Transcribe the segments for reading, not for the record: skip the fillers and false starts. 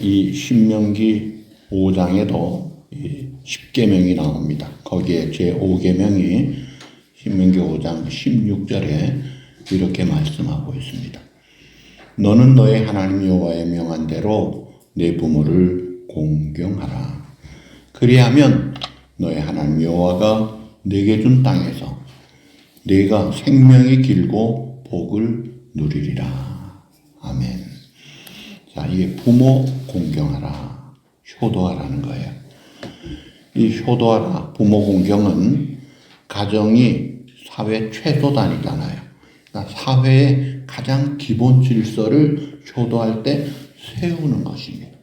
이 신명기 5장에도 10계명이 나옵니다. 거기에 제5계명이 신명기 5장 16절에 이렇게 말씀하고 있습니다. 너는 너의 하나님 여호와의 명한 대로 내 부모를 공경하라. 그리하면 너의 하나님 여호와가 내게 준 땅에서 네가 생명이 길고 복을 누리리라. 아멘. 자, 이게 부모 공경하라, 효도하라는 거예요. 이 효도하라, 부모 공경은 가정이 사회 최소단이잖아요. 그러니까 사회의 가장 기본 질서를 효도할 때 세우는 것입니다.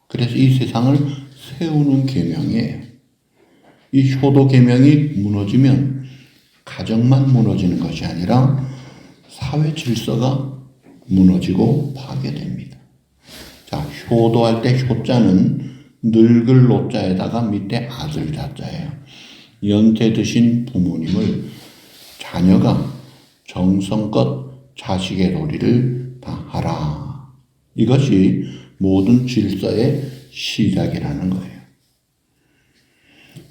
그래서 이 세상을 세우는 계명이에요. 이 효도 계명이 무너지면 가정만 무너지는 것이 아니라 사회 질서가 무너지고 파괴됩니다. 자, 효도할 때 효자는 늙을 노자에다가 밑에 아들 자자예요. 연세 드신 부모님을 자녀가 정성껏 자식의 도리를 다하라. 이것이 모든 질서의 시작이라는 거예요.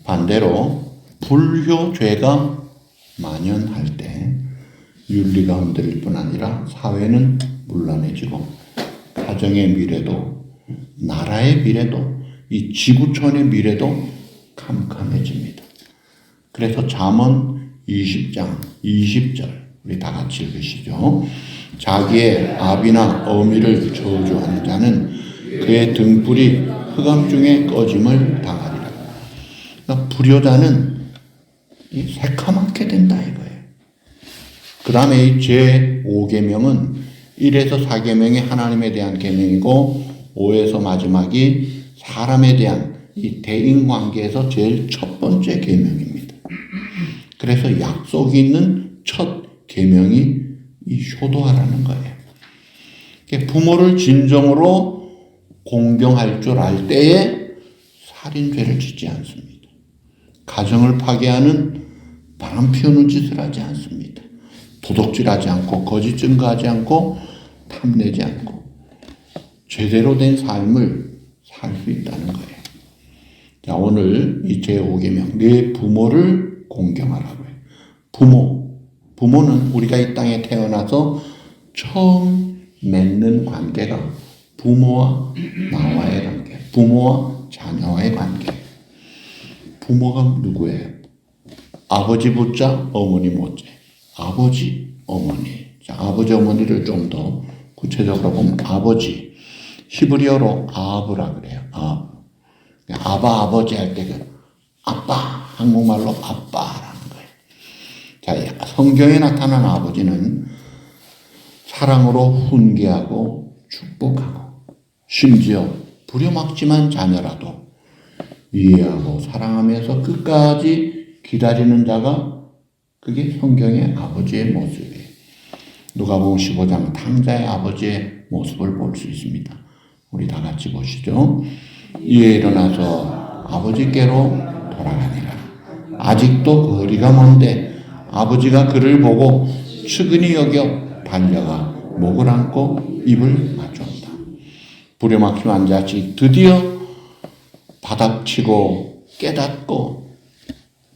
반대로 불효죄가 만연할 때 윤리가 흔들릴 뿐 아니라 사회는 문란해지고 가정의 미래도 나라의 미래도 이 지구촌의 미래도 캄캄해집니다. 그래서 잠언 20장 20절 우리 다 같이 읽으시죠. 자기의 아비나 어미를 저주하는 자는 그의 등불이 흑암 중에 꺼짐을 당하리라. 그러니까 불효자는 새카맣게 된다 이거예요. 그 다음에 이 제5계명은 1에서 4계명이 하나님에 대한 계명이고 5에서 마지막이 사람에 대한 이 대인관계에서 제일 첫 번째 계명입니다. 그래서 약속이 있는 첫 계명이 이 효도하라는 거예요. 부모를 진정으로 공경할 줄 알 때에 살인죄를 짓지 않습니다. 가정을 파괴하는 바람 피우는 짓을 하지 않습니다. 도둑질하지 않고 거짓 증거하지 않고 탐내지 않고 제대로 된 삶을 살 수 있다는 거예요. 자, 오늘 이 제5계명 내 부모를 공경하라고 해요. 부모는 우리가 이 땅에 태어나서 처음 맺는 관계가 부모와 나와의 관계, 부모와 자녀와의 관계. 부모가 누구예요? 아버지 부자, 어머니 모자. 아버지, 어머니. 자, 아버지, 어머니를 좀 더 구체적으로 보면 아버지. 히브리어로 아브라 그래요. 아바, 아버지 할 때 아빠, 한국말로 아빠라는 거예요. 자, 성경에 나타난 아버지는 사랑으로 훈계하고 축복하고 심지어 부려먹지만 자녀라도 이해하고 사랑하면서 끝까지 기다리는 자가 그게 성경의 아버지의 모습이에요. 누가복음 15장 탕자의 아버지의 모습을 볼 수 있습니다. 우리 다 같이 보시죠. 이에 일어나서 아버지께로 돌아가니라. 아직도 거리가 먼데 아버지가 그를 보고 측은히 여겨 달려가 목을 안고 입을 맞춘다. 부려막힌 자식 드디어 바닥치고 깨닫고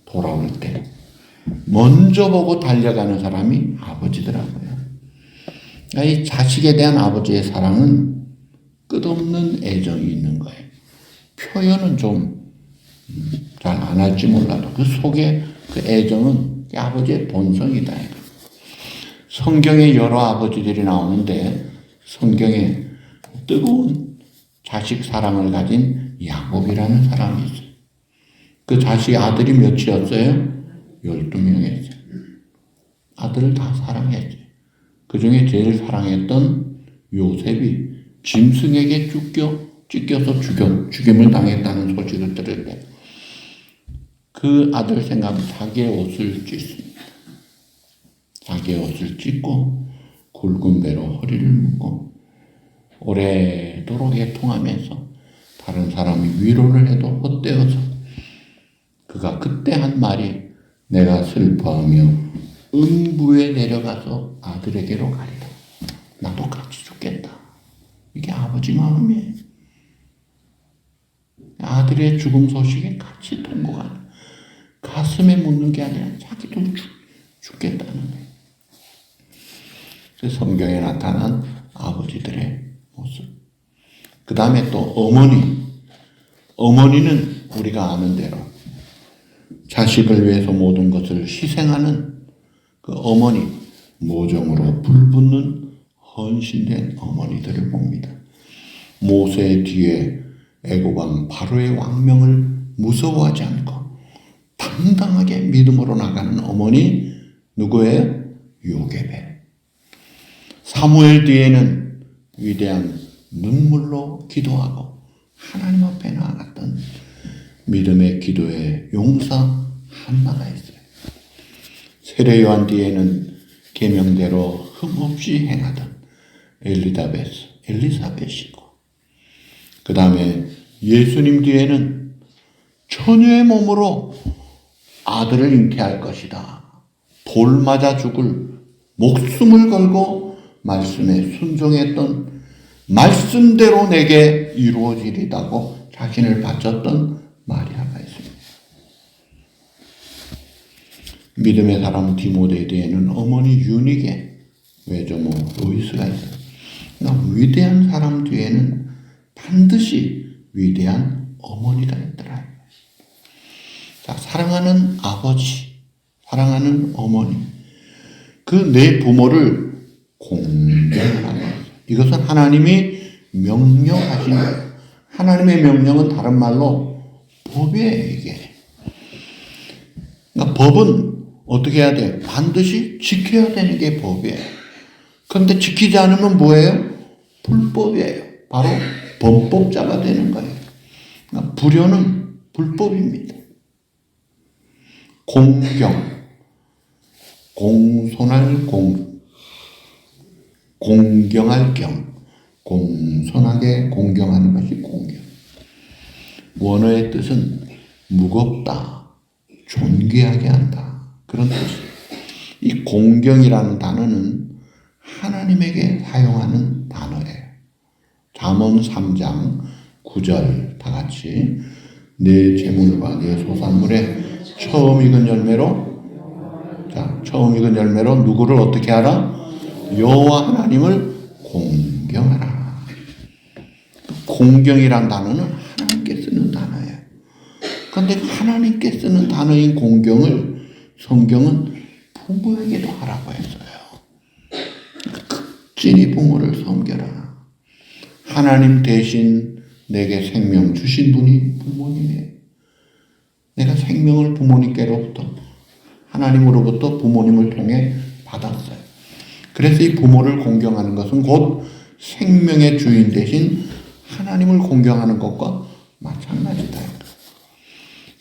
돌아올 때 먼저 보고 달려가는 사람이 아버지더라고요. 이 자식에 대한 아버지의 사랑은 끝없는 애정이 있는 거예요. 표현은 좀 잘 안 할지 몰라도 그 속에 그 애정은 아버지의 본성이다. 성경에 여러 아버지들이 나오는데 성경에 뜨거운 자식 사랑을 가진 야곱이라는 사람이 있어요. 그 자식 아들이 몇이었어요? 12명이었어요. 아들을 다 사랑했어요. 그 중에 제일 사랑했던 요셉이 짐승에게 찢겨서 죽임을 당했다는 소식을 들을 때 그 아들 생각은 자기의 옷을 찢습니다. 자기의 옷을 찢고 굵은 배로 허리를 묶고 오래도록 애통하면서 다른 사람이 위로를 해도 헛되어서 그가 그때 한 말이 내가 슬퍼하며 음부에 내려가서 아들에게로 가리라. 나도 같이 죽겠다. 이게 아버지 마음이에요. 아들의 죽음 소식에 같이 통곡하는, 가슴에 묻는 게 아니라 자기도 죽겠다는 거예요. 그 성경에 나타난 아버지들의 모습. 그 다음에 또 어머니는 우리가 아는 대로 자식을 위해서 모든 것을 희생하는 그 어머니, 모정으로 불붙는 헌신된 어머니들을 봅니다. 모세 뒤에 애굽왕 바로의 왕명을 무서워하지 않고 당당하게 믿음으로 나가는 어머니, 누구예요? 요게벳. 사무엘 뒤에는 위대한 눈물로 기도하고 하나님 앞에 나아갔던 믿음의 기도의 용사 한나가 있어요. 세례요한 뒤에는 계명대로 흠없이 행하던 엘리사벳이고, 그 다음에 예수님 뒤에는 처녀의 몸으로 아들을 잉태할 것이다, 돌 맞아 죽을 목숨을 걸고 말씀에 순종했던, 말씀대로 내게 이루어지리다고 자신을 바쳤던 마리아가 있습니다. 믿음의 사람 디모데 뒤에는 어머니 유니게 외조모 로이스가 있어요. 그러니까 위대한 사람 뒤에는 반드시 위대한 어머니가 있더라. 자, 사랑하는 아버지, 사랑하는 어머니, 그 내 부모를 공경하라. 이것은 하나님이 명령하신 거예요. 하나님의 명령은 다른 말로 법이에요, 이게. 그러니까 법은 어떻게 해야 돼요? 반드시 지켜야 되는 게 법이에요. 그런데 지키지 않으면 뭐예요? 불법이에요. 바로 범법자가 되는 거예요. 그러니까 불효는 불법입니다. 공경, 공손할 공경할 경, 공손하게 공경하는 것이 공경. 원어의 뜻은 무겁다, 존귀하게 한다, 그런 뜻이에요. 이 공경이라는 단어는 하나님에게 사용하는 단어예요. 잠언 3장 9절 다 같이, 내 재물과 내 소산물에 처음 익은 열매로, 자, 처음 익은 열매로 누구를 어떻게 하라? 여호와 하나님을 공경하라. 공경이란 단어는 하나님께 쓰는 단어예요. 그런데 하나님께 쓰는 단어인 공경을 성경은 부모에게도 하라고 했어요. 극진히 부모를 섬겨라. 하나님 대신 내게 생명 주신 분이 부모님이에요. 내가 생명을 부모님께로부터, 하나님으로부터 부모님을 통해 받았어요. 그래서 이 부모를 공경하는 것은 곧 생명의 주인 대신 하나님을 공경하는 것과 마찬가지다.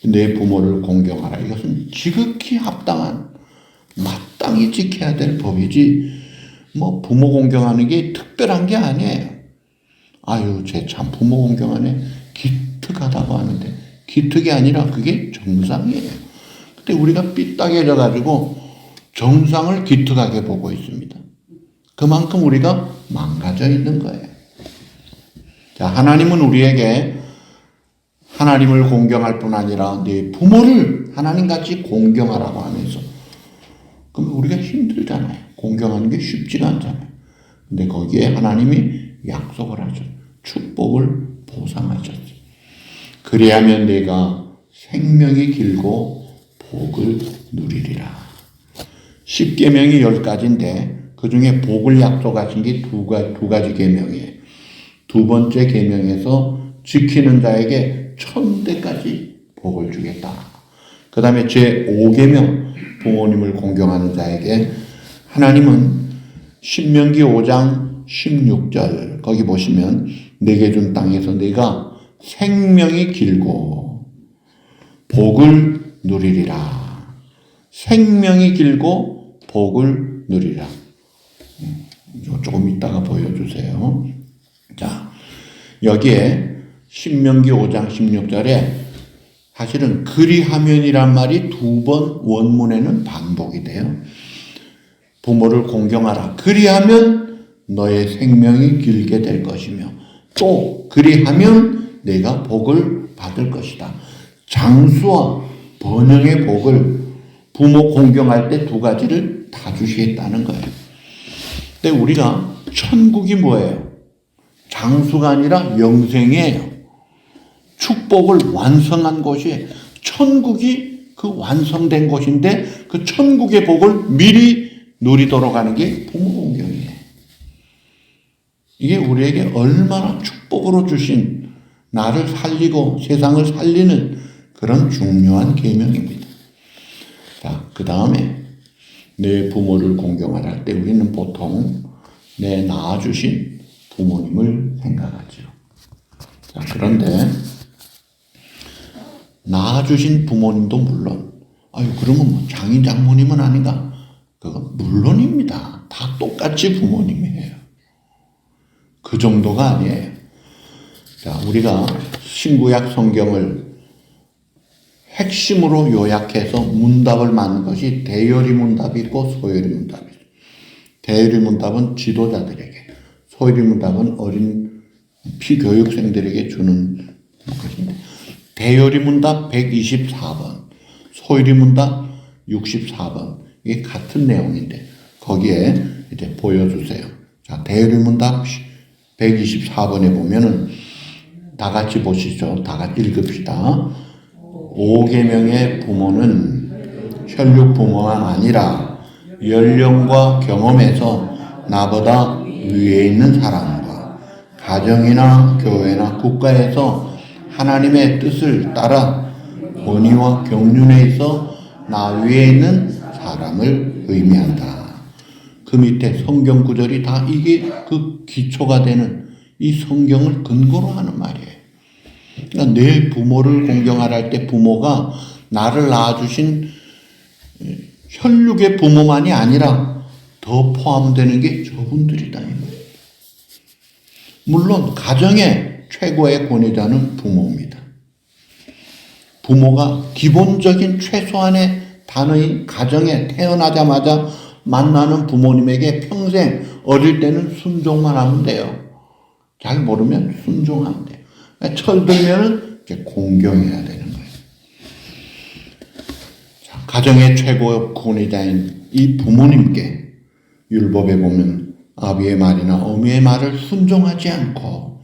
내 부모를 공경하라. 이것은 지극히 합당한, 마땅히 지켜야 될 법이지, 뭐 부모 공경하는 게 특별한 게 아니에요. 아유, 쟤 참 부모 공경하네, 기특하다고 하는데, 기특이 아니라 그게 정상이에요. 근데 우리가 삐딱해져 가지고 정상을 기특하게 보고 있습니다. 그만큼 우리가 망가져 있는 거예요. 자, 하나님은 우리에게 하나님을 공경할 뿐 아니라 네 부모를 하나님같이 공경하라고 하면서, 그럼 우리가 힘들잖아요. 공경하는 게 쉽지가 않잖아요. 근데 거기에 하나님이 약속을 하셨어요. 축복을 보상하셨어요. 그리하면 내가 생명이 길고 복을 누리리라. 10계명이 10가지인데 그 중에 복을 약속하신 게 두 가지 계명이에요. 두 번째 계명에서 지키는 자에게 1000대까지 복을 주겠다. 그 다음에 제5계명, 부모님을 공경하는 자에게 하나님은 신명기 5장 16절 거기 보시면 내게 준 땅에서 네가 생명이 길고 복을 누리리라. 생명이 길고 복을 누리라. 조금 이따가 보여주세요. 자, 여기에 신명기 5장 16절에 사실은 그리하면이란 말이 두 번 원문에는 반복이 돼요. 부모를 공경하라. 그리하면 너의 생명이 길게 될 것이며, 또 그리하면 내가 복을 받을 것이다. 장수와 번영의 복을 부모 공경할 때 두 가지를 다 주시겠다는 거예요. 근데 우리가 천국이 뭐예요? 장수가 아니라 영생이에요. 축복을 완성한 곳이 천국이 그 완성된 곳인데 그 천국의 복을 미리 누리도록 하는 게 부모 공경이에요. 이게 우리에게 얼마나 축복으로 주신 나를 살리고 세상을 살리는 그런 중요한 계명입니다. 자, 그 다음에 내 부모를 공경할 때 우리는 보통 내 낳아주신 부모님을 생각하죠. 자, 그런데 낳아주신 부모님도 물론, 그러면 뭐 장인 장모님은 아닌가? 그건 물론입니다. 다 똑같이 부모님이에요. 그 정도가 아니에요. 자, 우리가 신구약 성경을 핵심으로 요약해서 문답을 만든 것이 대열이 문답이 있고 소열이 문답이 있어요. 대열이 문답은 지도자들에게, 소열이 문답은 어린 피교육생들에게 주는 것인데, 대열이 문답 124번, 소열이 문답 64번, 이게 같은 내용인데 거기에 이제 보여주세요. 자, 대열이 문답 124번에 보면은 다 같이 보시죠. 다 같이 읽읍시다. 5계명의 부모는 혈육 부모만 아니라 연령과 경험에서 나보다 위에 있는 사람과 가정이나 교회나 국가에서 하나님의 뜻을 따라 권위와 경륜에 있어 나 위에 있는 사람을 의미한다. 그 밑에 성경 구절이 다 이게 그 기초가 되는 이 성경을 근거로 하는 말이에요. 그러니까 내 부모를 공경하라 할 때 부모가 나를 낳아주신 혈육의 부모만이 아니라 더 포함되는 게 저분들이다. 물론 가정의 최고의 권위자는 부모입니다. 부모가 기본적인 최소한의 단어인 가정에 태어나자마자 만나는 부모님에게 평생 어릴 때는 순종만 하면 돼요. 잘 모르면 순종하면 돼요. 철들면은 이제 공경해야 되는 거예요. 자, 가정의 최고 권위자인 이 부모님께 율법에 보면 아비의 말이나 어미의 말을 순종하지 않고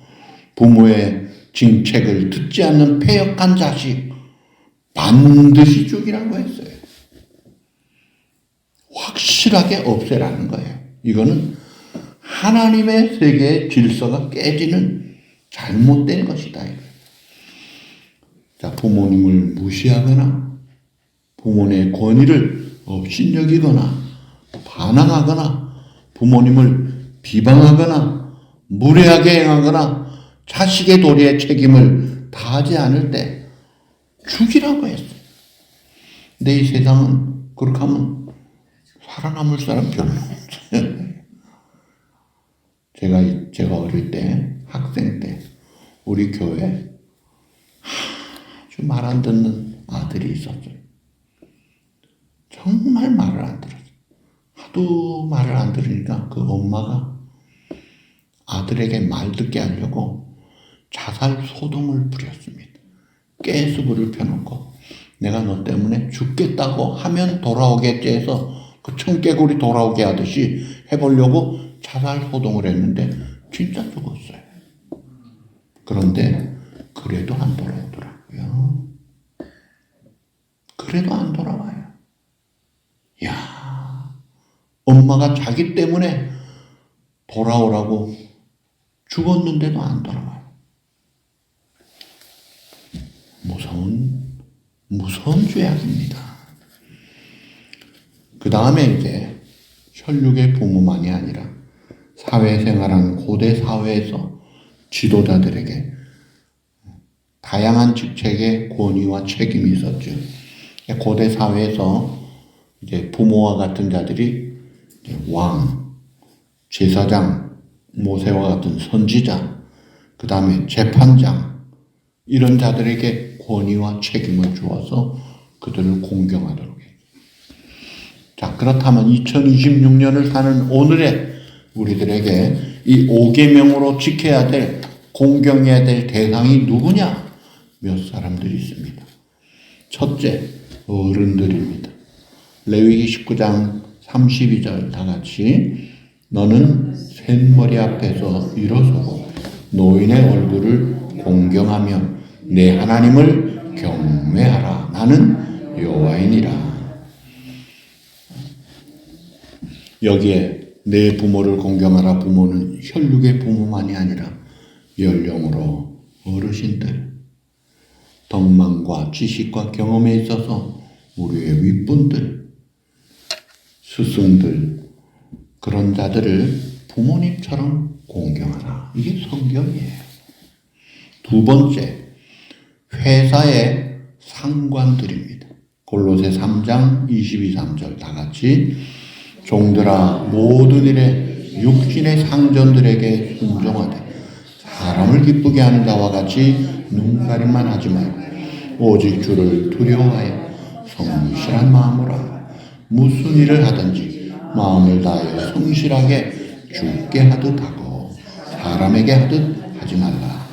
부모의 징책을 듣지 않는 패역한 자식 반드시 죽이라고 했어요. 확실하게 없애라는 거예요. 이거는 하나님의 세계의 질서가 깨지는 잘못된 것이다. 자, 부모님을 무시하거나 부모님의 권위를 업신여기거나 반항하거나 부모님을 비방하거나 무례하게 행하거나 자식의 도리의 책임을 다하지 않을 때 죽이라고 했어요. 근데 이 세상은 그렇게 하면 살아남을 사람 별로 없어요. 제가 어릴 때, 학생 때, 우리 교회에 아주 말 안 듣는 아들이 있었어요. 정말 말을 안 들었어요. 하도 말을 안 들으니까 그 엄마가 아들에게 말 듣게 하려고 자살 소동을 부렸습니다. 깨수부를 펴놓고 내가 너 때문에 죽겠다고 하면 돌아오겠지 해서 그 청개구리 돌아오게 하듯이 해보려고 자살 소동을 했는데 진짜 죽었어요. 그런데 그래도 안 돌아오더라고요. 그래도 안 돌아와요. 야, 엄마가 자기 때문에 돌아오라고 죽었는데도 안 돌아와요. 무서운 죄악입니다. 그 다음에 이제 혈육의 부모만이 아니라 사회생활하는 고대 사회에서 지도자들에게 다양한 직책의 권위와 책임이 있었죠. 고대 사회에서 이제 부모와 같은 자들이 왕, 제사장, 모세와 같은 선지자, 그 다음에 재판장, 이런 자들에게 권위와 책임을 주어서 그들을 공경하도록 해요. 자, 그렇다면 2026년을 사는 오늘의 우리들에게 이 5계명으로 지켜야 될 공경해야 될 대상이 누구냐? 몇 사람들이 있습니다. 첫째, 어른들입니다. 레위기 19장 32절 다 같이 너는 셋머리 앞에서 일어서고 노인의 얼굴을 공경하며 내 하나님을 경외하라. 나는 여호와이니라. 여기에 내 부모를 공경하라. 부모는 혈육의 부모만이 아니라 연령으로 어르신들, 덕망과 지식과 경험에 있어서 우리의 윗분들, 스승들, 그런 자들을 부모님처럼 공경하라. 이게 성경이에요. 두 번째, 회사의 상관들입니다. 골로새 3장 22, 3절 다 같이 종들아 모든 일에 육신의 상전들에게 순종하되 사람을 기쁘게 하는 자와 같이 눈가림만 하지 말고 오직 주를 두려워하여 성실한 마음으로 하라. 무슨 일을 하든지 마음을 다하여 성실하게 주께 하듯 하고 사람에게 하듯 하지 말라.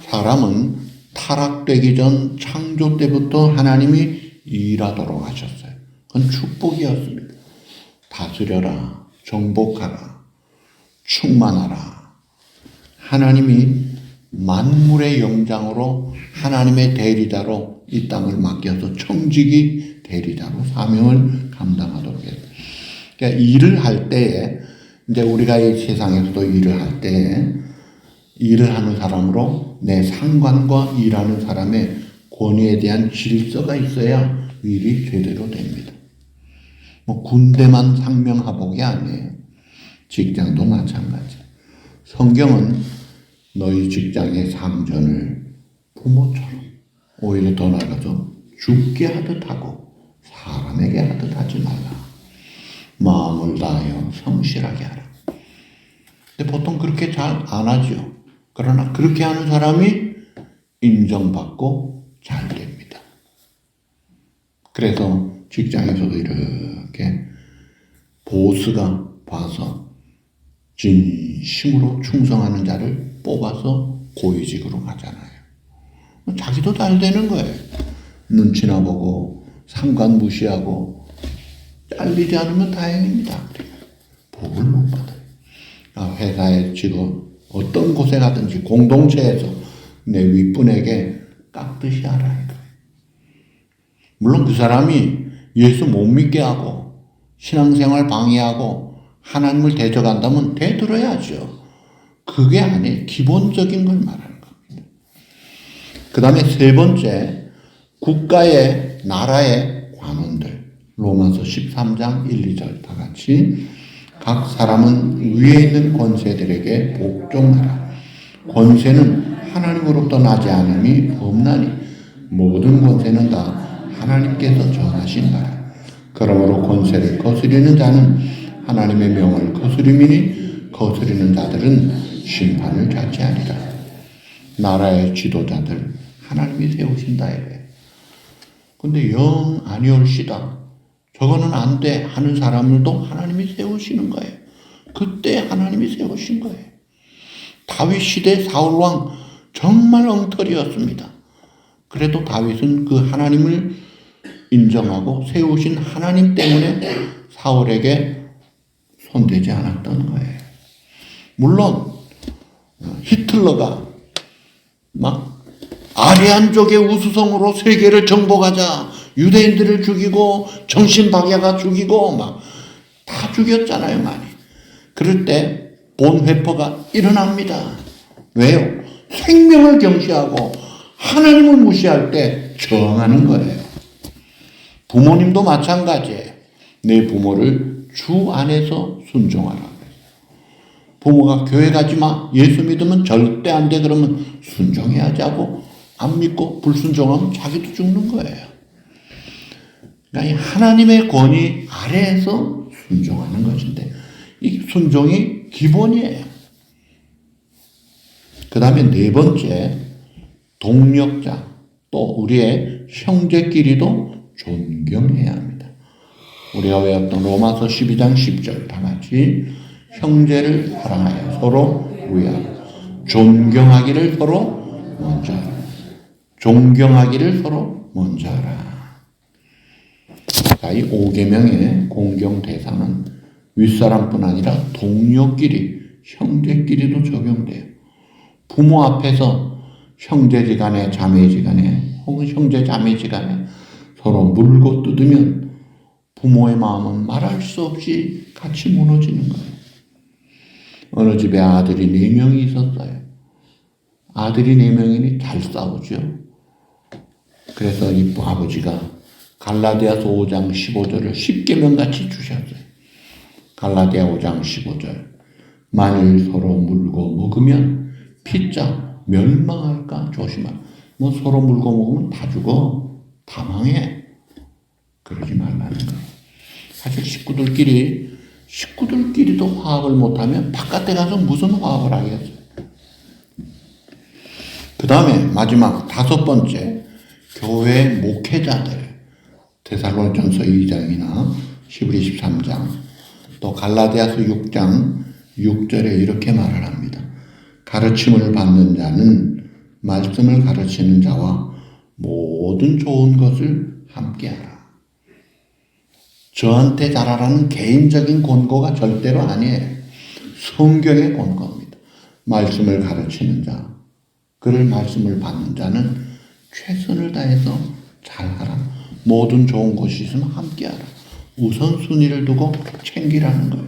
사람은 타락되기 전 창조 때부터 하나님이 일하도록 하셨어요. 그건 축복이었습니다. 다스려라, 정복하라, 충만하라. 하나님이 만물의 영장으로 하나님의 대리자로 이 땅을 맡겨서 청지기 대리자로 사명을 감당하도록 했어요. 그러니까 일을 할 때에 이제 우리가 이 세상에서도 일을 할 때에 일을 하는 사람으로 내 상관과 일하는 사람의 권위에 대한 질서가 있어야 일이 제대로 됩니다. 뭐 군대만 상명하복이 아니에요. 직장도 마찬가지. 성경은 너희 직장의 상전을 부모처럼 오히려 더 나아가서 주께 하듯 하고 사람에게 하듯 하지 말라. 마음을 다하여 성실하게 하라. 근데 보통 그렇게 잘 안 하죠. 그러나 그렇게 하는 사람이 인정받고 잘 됩니다. 그래서 직장에서도 이렇게 보스가 봐서 진심으로 충성하는 자를 뽑아서 고위직으로 가잖아요. 자기도 잘 되는 거예요. 눈치나 보고 상관 무시하고 잘리지 않으면 다행입니다. 복을 못 받아요. 회사에 지금 어떤 곳에 가든지 공동체에서 내 윗분에게 깍듯이 하라. 물론 그 사람이 예수 못 믿게 하고 신앙생활 방해하고 하나님을 대적한다면 대들어야죠. 그게 아니에요. 기본적인 걸 말하는 겁니다. 그 다음에 세 번째, 국가의 나라의 관원들. 로마서 13장 1, 2절 다 같이 각 사람은 위에 있는 권세들에게 복종하라. 권세는 하나님으로부터 나지 않음이 없나니 모든 권세는 다 하나님께서 정하신 바라. 그러므로 권세를 거스리는 자는 하나님의 명을 거스림이니 거스리는 자들은 심판을 자체하리라. 나라의 지도자들 하나님이 세우신다 이거예요. 근데 영 아니올시다. 저거는 안 돼 하는 사람들도 하나님이 세우시는 거예요. 그때 하나님이 세우신 거예요. 다윗 시대 사울왕 정말 엉터리였습니다. 그래도 다윗은 그 하나님을 인정하고 세우신 하나님 때문에 사울에게 손대지 않았던 거예요. 물론 히틀러가 막 아리안족의 우수성으로 세계를 정복하자 유대인들을 죽이고 정신박야가 죽이고 막 다 죽였잖아요, 많이. 그럴 때 본회퍼가 일어납니다. 왜요? 생명을 경시하고 하나님을 무시할 때 저항하는 거예요. 부모님도 마찬가지예요. 내 부모를 주 안에서 순종하라. 부모가 교회 가지 마, 예수 믿으면 절대 안 돼 그러면 순종해야지 하고 안 믿고 불순종하면 자기도 죽는 거예요. 그러니까 하나님의 권위 아래에서 순종하는 것인데 이 순종이 기본이에요. 그 다음에 네 번째, 동력자 또 우리의 형제끼리도 존경해야 합니다. 우리가 외웠던 로마서 12장 10절 다 같이 형제를 사랑하여 서로 위하고 존경하기를 서로 먼저 하라. 존경하기를 서로 먼저 하라. 자, 이 5계명의 공경 대상은 윗사람뿐 아니라 동료끼리, 형제끼리도 적용돼요. 부모 앞에서 형제지간에, 자매지간에, 혹은 형제 자매지간에 서로 물고 뜯으면 부모의 마음은 말할 수 없이 같이 무너지는 거예요. 어느 집에 아들이 4명이 있었어요. 아들이 4명이니 잘 싸우죠. 그래서 이 아버지가 갈라디아서 5장 15절을 10계명같이 주셨어요. 갈라디아 5장 15절. 만일 서로 물고 먹으면 피자 멸망할까 조심하라. 뭐 서로 물고 먹으면 다 죽어. 다 망해. 그러지 말라는 거예요. 사실 식구들끼리도 화합을 못하면 바깥에 가서 무슨 화합을 하겠어요. 그 다음에 마지막 5번째, 교회 목회자들. 데살로니전서 2장이나 히브리 13장, 또 갈라디아서 6장 6절에 이렇게 말을 합니다. 가르침을 받는 자는 말씀을 가르치는 자와 모든 좋은 것을 함께하라. 저한테 잘하라는 개인적인 권고가 절대로 아니에요. 성경의 권고입니다. 말씀을 가르치는 자, 그를 말씀을 받는 자는 최선을 다해서 잘하라. 모든 좋은 것이 있으면 함께하라. 우선순위를 두고 챙기라는 거예요.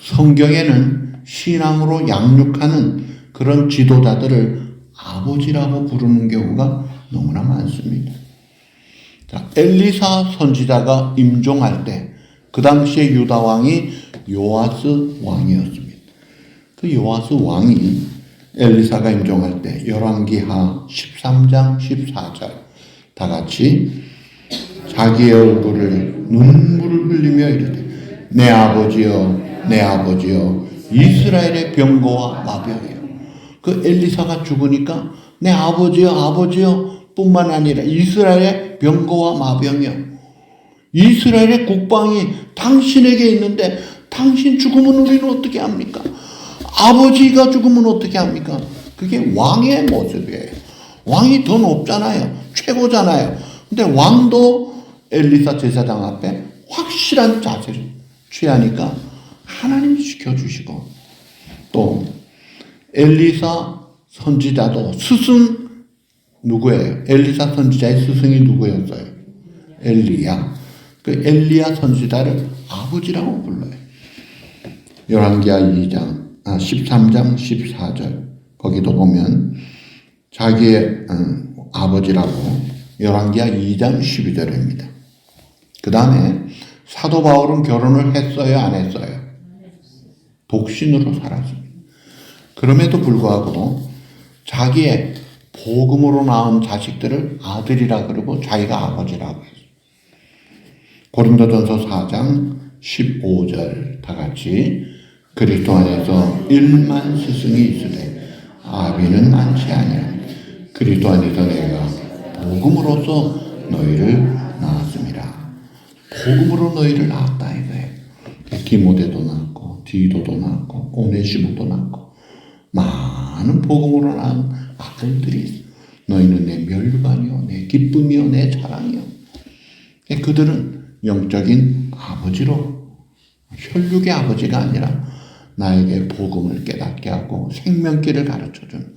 성경에는 신앙으로 양육하는 그런 지도자들을 아버지라고 부르는 경우가 너무나 많습니다. 자, 엘리사 선지자가 임종할 때 그 당시에 유다 왕이 요아스 왕이었습니다. 그 요아스 왕이 엘리사가 임종할 때 열왕기하 13장 14절 다 같이 자기의 얼굴을 눈물을 흘리며 이르되 내 아버지여 내 아버지여 이스라엘의 병거와 마병이여. 그 엘리사가 죽으니까 내 아버지여 아버지여 뿐만 아니라 이스라엘의 병거와 마병이여. 이스라엘의 국방이 당신에게 있는데 당신 죽으면 우리는 어떻게 합니까? 아버지가 죽으면 어떻게 합니까? 그게 왕의 모습이에요. 왕이 더 높잖아요. 최고잖아요. 근데 왕도 엘리사 제사장 앞에 확실한 자세를 취하니까 하나님이 지켜주시고, 또 엘리사 선지자도 스승 누구예요? 엘리사 선지자의 스승이 누구였어요? 엘리야. 그 엘리야 선지자를 아버지라고 불러요. 열왕기하 13장 14절 거기도 보면 자기의 아버지라고 열왕기하 2장 12절입니다. 그 다음에 사도 바울은 결혼을 했어요? 안 했어요? 독신으로 살았습니다. 그럼에도 불구하고 자기의 복음으로 낳은 자식들을 아들이라 그러고 자기가 아버지라고 했어요. 고린도전서 4장 15절 다 같이 그리스도 안에서 1만 스승이 있으되 아비는 많지 아니하니 그리스도 안에서 내가 복음으로써 너희를 낳았습니다. 복음으로 너희를 낳았다 이거예요. 디모데도 낳았고 디도도 낳았고 오네시모도 낳았고 많은 복음으로 낳은 아들들이 있어. 너희는 내 멸관이요 내 기쁨이요 내 자랑이요. 그들은 영적인 아버지로, 혈육의 아버지가 아니라 나에게 복음을 깨닫게 하고 생명길을 가르쳐주는,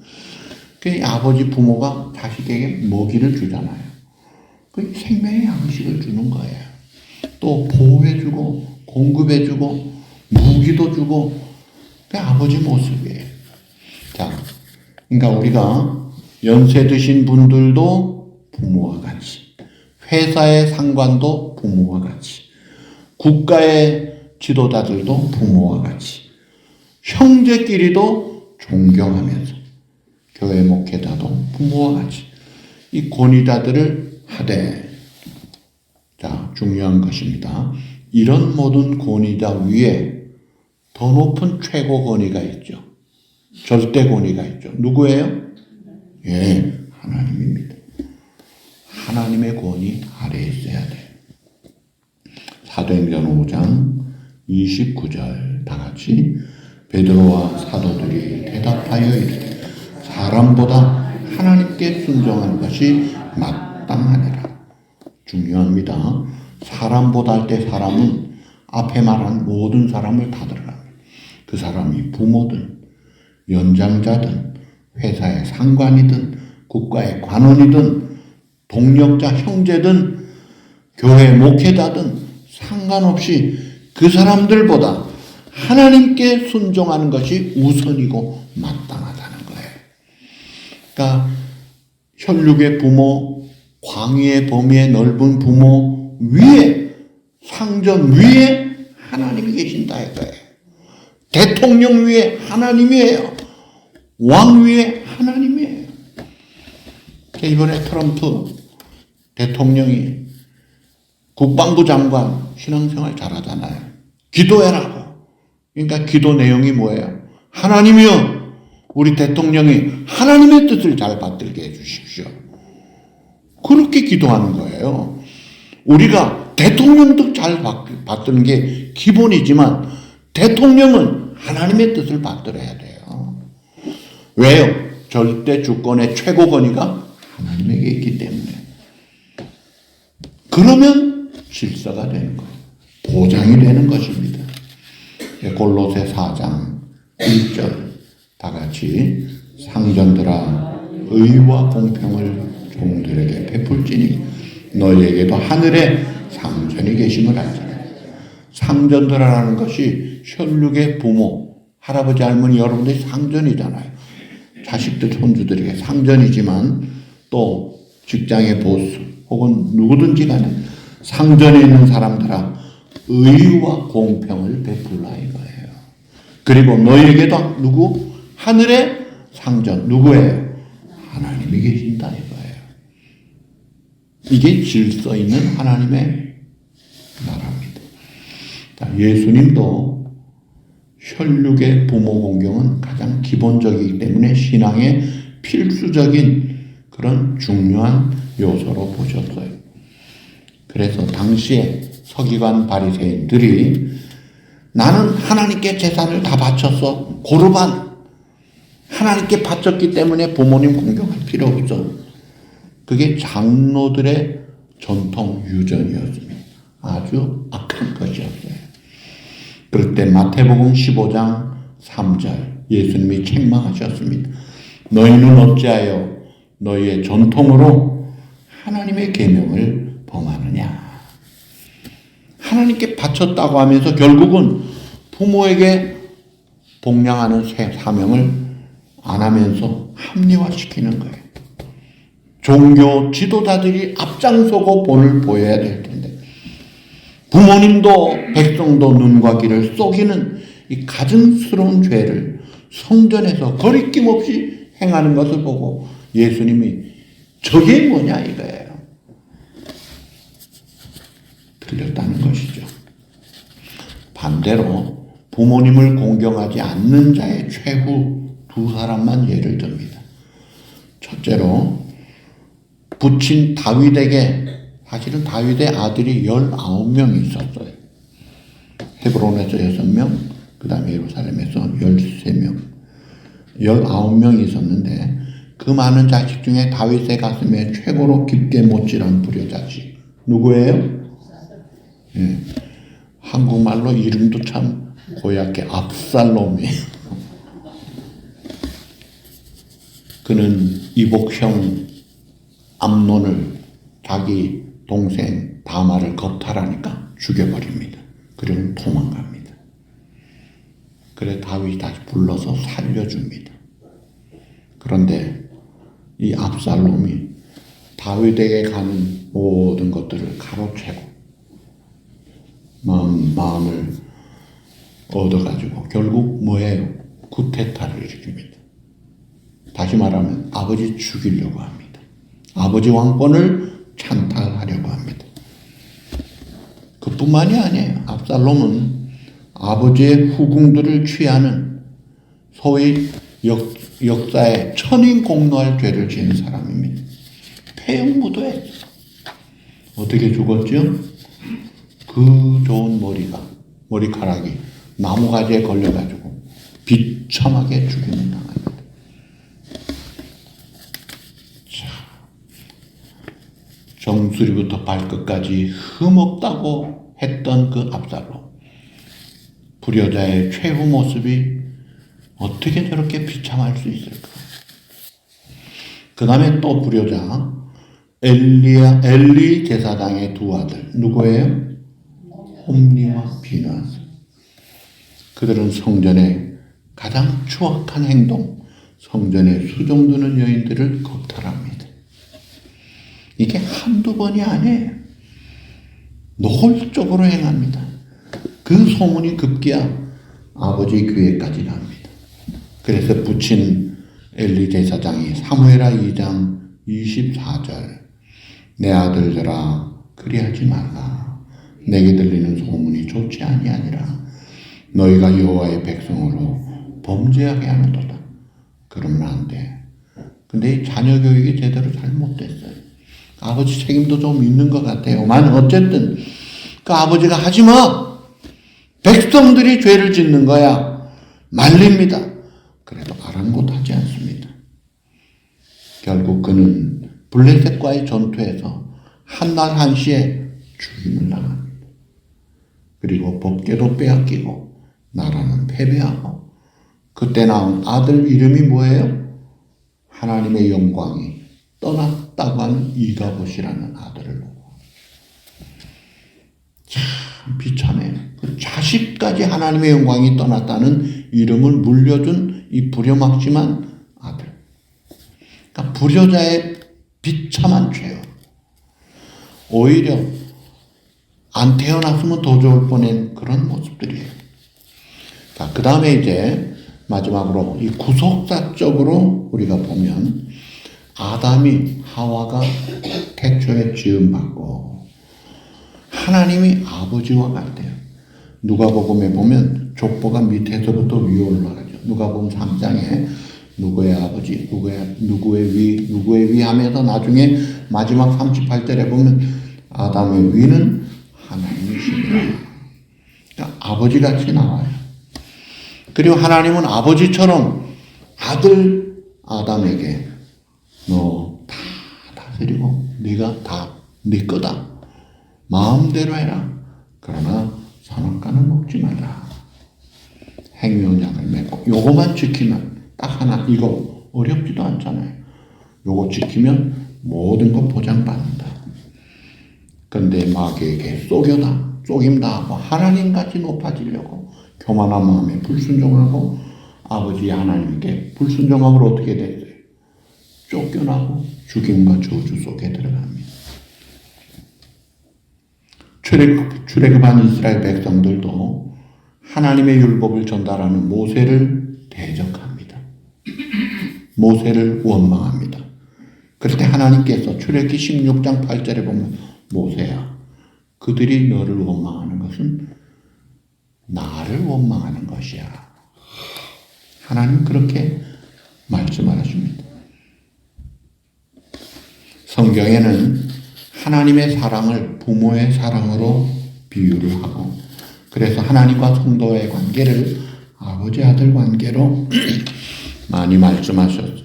그 아버지 부모가 자식에게 먹이를 주잖아요. 그 생명의 양식을 주는 거예요. 또 보호해주고 공급해주고 무기도 주고, 그 아버지 모습이에요. 자, 그러니까 우리가 연세 드신 분들도 부모와 같이, 회사의 상관도 부모와 같이, 국가의 지도자들도 부모와 같이, 형제끼리도 존경하면서, 교회 목회자도 부모와 같이 이 권위자들을 하되, 자, 중요한 것입니다. 이런 모든 권위자 위에 더 높은 최고 권위가 있죠. 절대 권위가 있죠. 누구예요? 예, 하나님입니다. 하나님의 권위 아래에 있어야 돼요. 사도행전 5장 29절 다 같이 베드로와 사도들이 대답하여 이르되 사람보다 하나님께 순종하는 것이 마땅하니라. 중요합니다. 사람보다 할 때 사람은 앞에 말한 모든 사람을 다 들어갑니다. 그 사람이 부모든 연장자든 회사의 상관이든 국가의 관원이든 동력자 형제든 교회 목회자든 상관없이 그 사람들보다 하나님께 순종하는 것이 우선이고 마땅하다는 거예요. 그러니까 혈육의 부모, 광의의 범위의 넓은 부모 위에, 상전 위에 하나님이 계신다 이거예요. 대통령 위에 하나님이에요. 왕 위에 하나님이에요. 이번에 트럼프 대통령이 국방부 장관 신앙생활 잘하잖아요. 기도해라고. 그러니까 기도 내용이 뭐예요? 하나님이여, 우리 대통령이 하나님의 뜻을 잘 받들게 해주십시오. 그렇게 기도하는 거예요. 우리가 대통령 뜻 잘 받드는 게 기본이지만 대통령은 하나님의 뜻을 받들어야 돼요. 왜요? 절대 주권의 최고 권위가 하나님에게 있기 때문에. 그러면 질서가 되는 거예요. 보장이 되는 것입니다. 골로새 4장 1절 다 같이 상전들아 의와 공평을 종들에게 베풀지니 너희에게도 하늘에 상전이 계심을 알지라. 상전들아라는 것이 혈육의 부모, 할아버지, 할머니 여러분들이 상전이잖아요. 자식들, 손주들에게 상전이지만 또 직장의 보스 혹은 누구든지 간에 상전에 있는 사람들아 의와 공평을 베풀라 이거예요. 그리고 너희에게도 누구? 하늘의 상전. 누구예요? 하나님이 계신다 이거예요. 이게 질서 있는 하나님의 나라입니다. 예수님도 혈육의 부모 공경은 가장 기본적이기 때문에 신앙의 필수적인 그런 중요한 요소로 보셨어요. 그래서 당시에 서기관 바리새인들이 나는 하나님께 제사를 다 바쳤어. 고르반 하나님께 바쳤기 때문에 부모님 공경할 필요 없어. 그게 장로들의 전통 유전이었습니다. 아주 악한 것이었어요. 그럴 때 마태복음 15장 3절 예수님이 책망하셨습니다. 너희는 어찌하여 너희의 전통으로 하나님의 계명을 범하느냐. 하나님께 바쳤다고 하면서 결국은 부모에게 복양하는 사명을 안 하면서 합리화시키는 거예요. 종교 지도자들이 앞장서고 본을 보여야 될 텐데 부모님도 백성도 눈과 귀를 속이는 이 가증스러운 죄를 성전에서 거리낌 없이 행하는 것을 보고 예수님이 저게 뭐냐 이거예요. 틀렸다는 것이죠. 반대로 부모님을 공경하지 않는 자의 최후 두 사람만 예를 듭니다. 첫째로 부친 다윗에게 사실은 다윗의 아들이 19명이 있었어요. 헤브론에서 6명, 그 다음에 예루살렘에서 13명, 19명이 있었는데 그 많은 자식 중에 다윗의 가슴에 최고로 깊게 못질한 불효자식 누구예요? 예. 한국말로 이름도 참 고약해. 압살롬이에요. 그는 이복형 암논을 자기 동생 다말을 겁탈하니까 죽여버립니다. 그리고 도망갑니다. 그래 다윗이 다시 불러서 살려줍니다. 그런데 이 압살롬이 다윗에게 가는 모든 것들을 가로채고 마음을 얻어가지고 결국 뭐예요? 쿠데타를 일으킵니다. 다시 말하면 아버지 죽이려고 합니다. 아버지 왕권을 찬탈하려고 합니다. 그뿐만이 아니에요. 압살롬은 아버지의 후궁들을 취하는 소위 역사에 천인공노할 죄를 지은 사람입니다. 폐역무도했어. 어떻게 죽었죠? 그 좋은 머리카락이 나무가지에 걸려가지고 비참하게 죽임을 당합니다. 정수리부터 발끝까지 흠없다고 했던 그 압살롬. 불효자의 최후 모습이 어떻게 저렇게 비참할 수 있을까? 그 다음에 또 불효자 엘리 제사장의 두 아들 누구예요? 홈리와 비느하스. 그들은 성전의 가장 추악한 행동, 성전에 수종드는 여인들을 겁탈합니다. 이게 한두 번이 아니에요. 노골적으로 행합니다. 그 소문이 급기야 아버지 교회까지 갑니다. 그래서 붙인 엘리 제사장이 사무엘하 2장 24절 내 아들들아 그리하지 말라. 내게 들리는 소문이 좋지 아니하니라. 너희가 여호와의 백성으로 범죄하게 하는도다. 그러면 안 돼. 근데 이 자녀 교육이 제대로 잘못됐어요. 아버지 책임도 좀 있는 것 같아요. 만 어쨌든 그 아버지가 하지마. 백성들이 죄를 짓는 거야. 말립니다. 그래도 아랑곳하지 않습니다. 결국 그는 블레셋과의 전투에서 한날 한시에 죽임을 당합니다. 그리고 법궤도 빼앗기고 나라는 패배하고 그때 나온 아들 이름이 뭐예요? 하나님의 영광이 떠났다고 하는 이가봇이라는 아들을 놓고 참 비참해요. 그 자식까지 하나님의 영광이 떠났다는 이름을 물려준 이 불효막심한 아들. 그러니까 불효자의 비참한 죄요. 오히려 안 태어났으면 더 좋을 뻔한 그런 모습들이에요. 자, 그 다음에 이제 마지막으로 이 구속사적으로 우리가 보면 아담이 하와가 태초에 지음받고 하나님이 아버지와 같아요. 누가복음에 보면 족보가 밑에서부터 위로 올라가죠. 누가복음 3장에 누구의 아버지, 누구의 위 하면서 나중에 마지막 38절에 보면 아담의 위는 하나님이십니다. 그러니까 아버지같이 나와요. 그리고 하나님은 아버지처럼 아들 아담에게 너 다 다스리고 네가 다 네 거다. 마음대로 해라. 그러나 선악과는 먹지 마라. 행위원약을 맺고 요거만 지키면 딱 하나 이거 어렵지도 않잖아요. 요거 지키면 모든 거 보장받는다. 그런데 마귀에게 속임당하고 하나님같이 높아지려고 교만한 마음에 불순종하고 아버지 하나님께 불순종함으로 어떻게 됐어요? 쫓겨나고 죽임과 저주 속에 들어갑니다. 출애굽한 이스라엘 백성들도 하나님의 율법을 전달하는 모세를 대적합니다. 모세를 원망합니다. 그럴 때 하나님께서 출애굽기 16장 8절에 보면 모세야 그들이 너를 원망하는 것은 나를 원망하는 것이야. 하나님 그렇게 말씀하십니다. 성경에는 하나님의 사랑을 부모의 사랑으로 비유를 하고 그래서 하나님과 성도의 관계를 아버지 아들 관계로 많이 말씀하셨어요.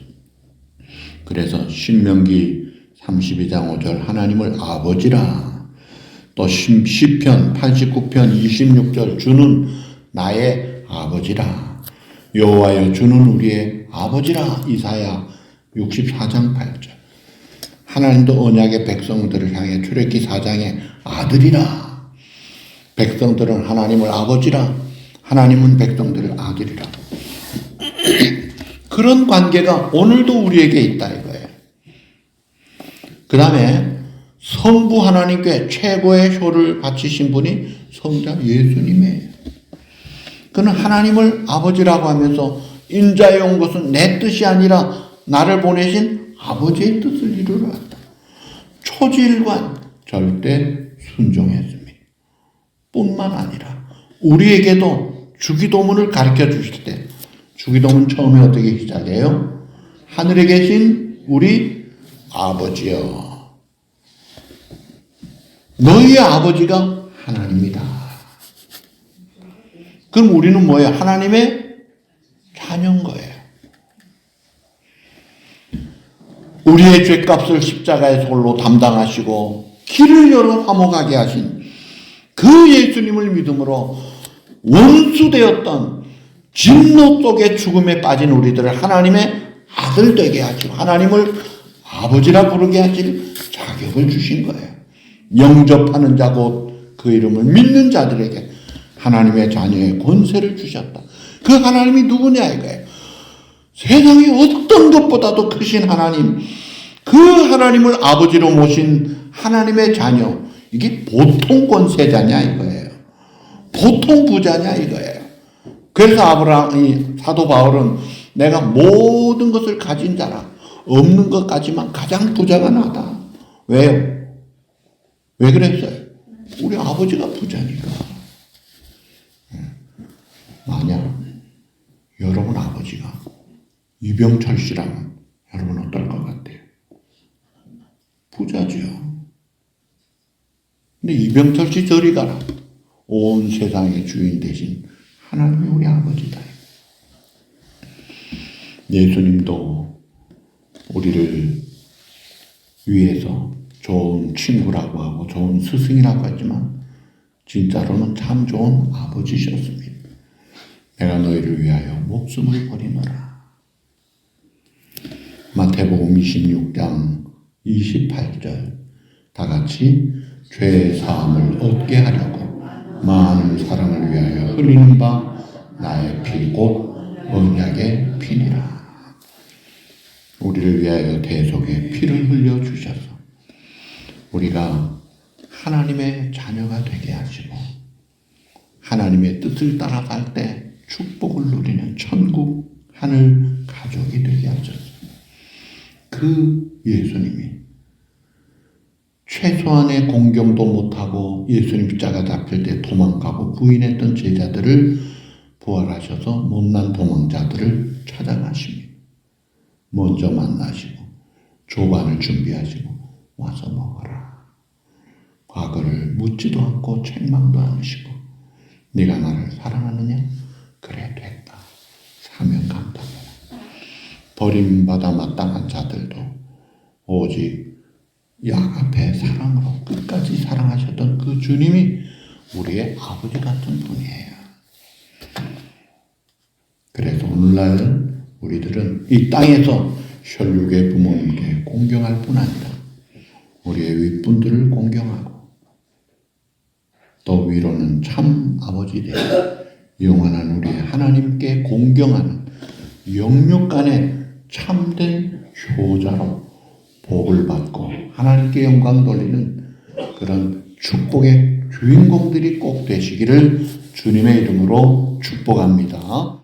그래서 신명기 32장 5절 하나님을 아버지라 또 시편 89편 26절 주는 나의 아버지라 여호와여 주는 우리의 아버지라 이사야 64장 8절 하나님도 언약의 백성들을 향해 출애굽기 4장의 아들이라 백성들은 하나님을 아버지라 하나님은 백성들을 아들이라 그런 관계가 오늘도 우리에게 있다 이거예요. 그 다음에 성부 하나님께 최고의 효를 바치신 분이 성자 예수님이에요. 그는 하나님을 아버지라고 하면서 인자에 온 것은 내 뜻이 아니라 나를 보내신 아버지의 뜻을 이루러 왔다. 초질관 절대 순종했습니다. 뿐만 아니라 우리에게도 주기도문을 가르쳐 주실 때 주기도문 처음에 어떻게 시작해요? 하늘에 계신 우리 아버지여 너희의 아버지가 하나님이다. 그럼 우리는 뭐예요? 하나님의 자녀인 거예요. 우리의 죄값을 십자가의 홀로 담당하시고 길을 열어 화목하게 하신 그 예수님을 믿음으로 원수되었던 진노 속의 죽음에 빠진 우리들을 하나님의 아들 되게 하시고 하나님을 아버지라 부르게 하실 자격을 주신 거예요. 영접하는 자 곧 그 이름을 믿는 자들에게 하나님의 자녀의 권세를 주셨다. 그 하나님이 누구냐 이거예요. 세상에 어떤 것보다도 크신 하나님, 그 하나님을 아버지로 모신 하나님의 자녀, 이게 보통 권세자냐 이거예요. 보통 부자냐 이거예요. 그래서 사도 바울은 내가 모든 것을 가진 자라, 없는 것까지만 가장 부자가 나다. 왜요? 왜 그랬어요? 우리 아버지가 부자니까. 만약 여러분 아버지가 이병철 씨라면 여러분 어떨 것 같아요? 부자죠. 근데 이병철 씨 저리 가라. 온 세상의 주인 되신 하나님이 우리 아버지다. 예수님도 우리를 위해서 좋은 친구라고 하고 좋은 스승이라고 하지만 진짜로는 참 좋은 아버지셨습니다. 내가 너희를 위하여 목숨을 버리노라. 마태복음 26장 28절 다 같이 죄의 사함을 얻게 하려고 많은 사람을 위하여 흘리는 바 나의 피 곧 언약의 피니라. 우리를 위하여 대속의 피를 흘려주셔서 우리가 하나님의 자녀가 되게 하시고 하나님의 뜻을 따라갈 때 축복을 누리는 천국 하늘 가족이 되게 하셨어요. 그 예수님이 최소한의 공경도 못하고 예수님 십자가 잡힐 때 도망가고 부인했던 제자들을 부활하셔서 못난 도망자들을 찾아가십니다. 먼저 만나시고 조반을 준비하시고 와서 먹어라. 과거를 묻지도 않고 책망도 않으시고 네가 나를 사랑하느냐? 그래 됐다. 사명 감당해라. 버림받아 마땅한 자들도 오직 야갑의 사랑으로 끝까지 사랑하셨던 그 주님이 우리의 아버지 같은 분이에요. 그래서 오늘날 우리들은 이 땅에서 혈육의 부모님께 공경할 뿐 아니라 우리의 윗분들을 공경하고 또 위로는 참 아버지 되어 영원한 우리의 하나님께 공경하는 영육간의 참된 효자로 복을 받고 하나님께 영광 돌리는 그런 축복의 주인공들이 꼭 되시기를 주님의 이름으로 축복합니다.